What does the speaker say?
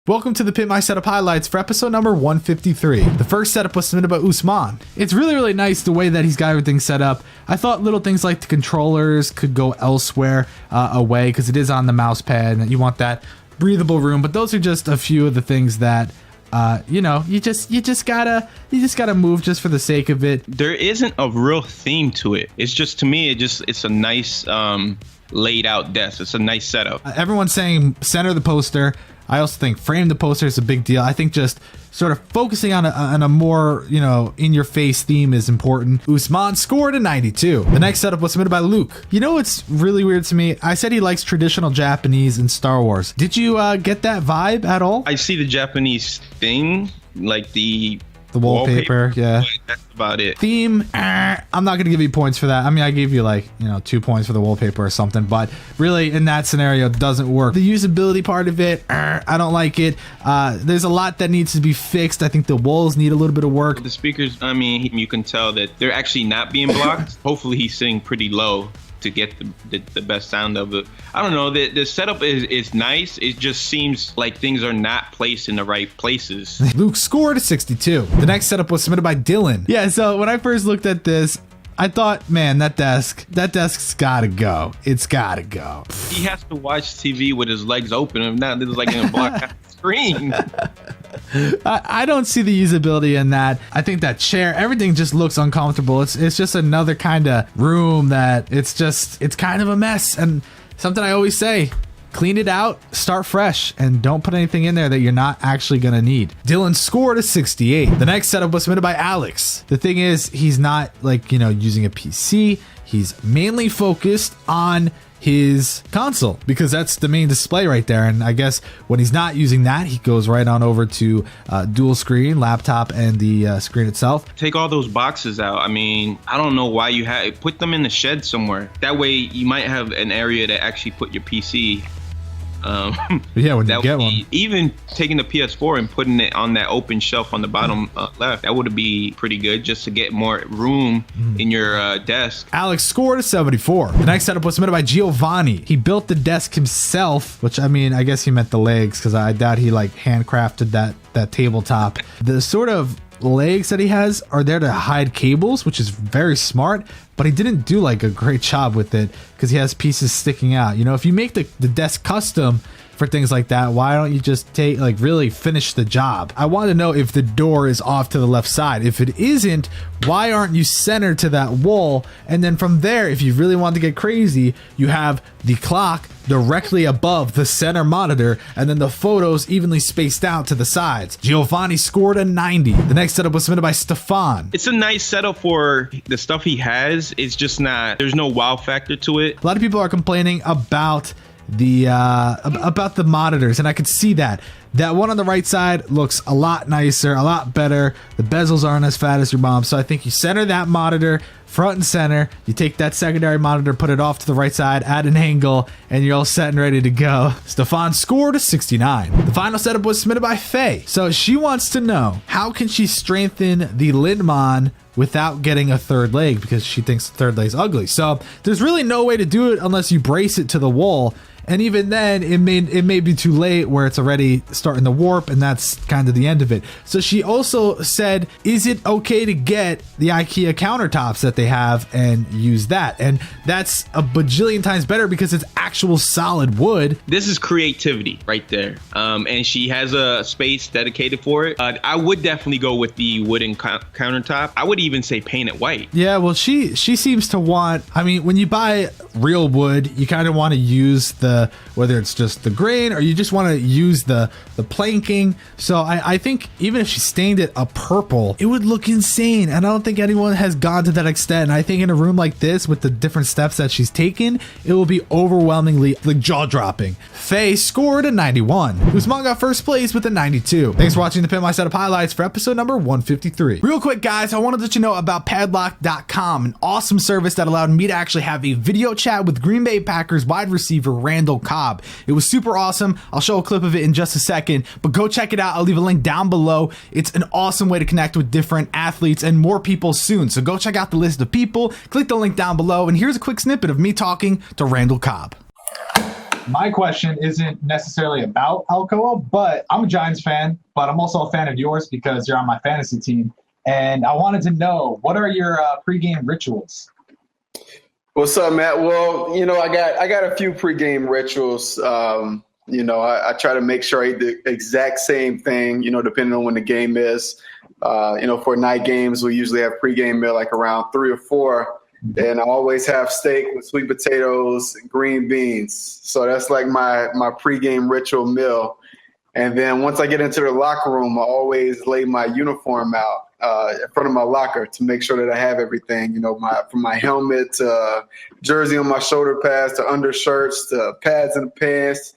Welcome to the Pimp My Setup highlights for episode number 153. The first setup was submitted by Usman. It's really nice the way that he's got everything set up. I thought little things like the controllers could go elsewhere away because it is on the mouse pad and you want that breathable room. But those are just a few of the things that you know, you just gotta move just for the sake of it. There isn't a real theme to it. It's just, to me, it's a nice laid out desk. It's a nice setup. Everyone's saying center the poster. I also think frame the poster is a big deal. I think just sort of focusing on a more, you know, in-your-face theme is important. Usman scored a 92. The next setup was submitted by Luke. You know what's really weird to me? I said he likes traditional Japanese and Star Wars. Did you get that vibe at all? I see the Japanese thing, like the wallpaper, yeah. That's about it. Theme, I'm not gonna give you points for that. I mean, I gave you like, you know, 2 points for the wallpaper or something, but really in that scenario it doesn't work. The usability part of it, I don't like it. There's a lot that needs to be fixed. I think the walls need a little bit of work. The speakers, I mean, you can tell that they're actually not being blocked. Hopefully he's sitting pretty low to get the best sound of it. I don't know, the setup is nice. It just seems like things are not placed in the right places. Luke scored a 62. The next setup was submitted by Dylan. Yeah, so when I first looked at this, I thought, man, that desk's gotta go. It's gotta go. He has to watch TV with his legs open. If not, it's like in a block screen. I don't see the usability in that. I think that chair, everything just looks uncomfortable. It's just another kind of room that it's kind of a mess. And something I always say, clean it out, start fresh, and don't put anything in there that you're not actually gonna need. Dylan scored a 68. The next setup was submitted by Alex. The thing is, he's not like, you know, using a PC. He's mainly focused on his console because that's the main display right there. And I guess when he's not using that, he goes right on over to dual screen laptop and the screen itself. Take all those boxes out. I mean, I don't know why you put them in the shed somewhere. That way you might have an area to actually put your PC. Yeah, when you get one. Even taking the PS4 and putting it on that open shelf on the bottom left, that would be pretty good just to get more room in your desk. Alex scored a 74. The next setup was submitted by Giovanni. He built the desk himself, which, I mean, I guess he meant the legs because I doubt he like handcrafted that tabletop. The sort of legs that he has are there to hide cables, which is very smart, but he didn't do like a great job with it because he has pieces sticking out. You know, if you make the desk custom for things like that, why don't you just really finish the job? I want to know if the door is off to the left side. If it isn't, why aren't you centered to that wall? And then from there, if you really want to get crazy, you have the clock directly above the center monitor and then the photos evenly spaced out to the sides. Giovanni scored a 90. The next setup was submitted by Stefan. It's a nice setup for the stuff he has. It's just not, there's no wow factor to it. A lot of people are complaining about the monitors, and I could see that one on the right side looks a lot nicer, a lot better. The bezels aren't as fat as your mom's, so I think you center that monitor front and center. You take that secondary monitor, put it off to the right side, add an angle, and you're all set and ready to go. Stefan scored a 69. The final setup was submitted by Faye. So she wants to know, how can she strengthen the Lindman without getting a third leg, because she thinks the third leg is ugly. So there's really no way to do it unless you brace it to the wall. And even then, it may be too late where it's already starting to warp, and that's kind of the end of it. So she also said, is it okay to get the IKEA countertops that they have and use that? And that's a bajillion times better because it's actual solid wood. This is creativity right there. And she has a space dedicated for it. I would definitely go with the wooden countertop. I would even say paint it white. Yeah, well, she seems to want, I mean, when you buy real wood, you kind of want to use whether it's just the grain or you just want to use the planking. So I think even if she stained it a purple, it would look insane. And I don't think anyone has gone to that extent. And I think in a room like this with the different steps that she's taken, it will be overwhelmingly like jaw-dropping. Faye scored a 91. Usman got first place with a 92. Thanks for watching the Pimp My Setup highlights for episode number 153. Real quick, guys, I wanted to let you know about padlock.com, an awesome service that allowed me to actually have a video chat with Green Bay Packers wide receiver Randall Cobb. It was super awesome. I'll show a clip of it in just a second, but go check it out. I'll leave a link down below. It's an awesome way to connect with different athletes and more people soon. So go check out the list of people, click the link down below, and here's a quick snippet of me talking to Randall Cobb. My question isn't necessarily about Alcoa, but I'm a Giants fan, but I'm also a fan of yours because you're on my fantasy team. And I wanted to know, what are your pregame rituals? What's up, Matt? Well, I got a few pregame rituals. I try to make sure I eat the exact same thing, depending on when the game is. For night games, we usually have pregame meal like around 3 or 4. And I always have steak with sweet potatoes and green beans. So that's like my pregame ritual meal. And then once I get into the locker room, I always lay my uniform out in front of my locker to make sure that I have everything, from my helmet to jersey on my shoulder pads to undershirts to pads in the pants.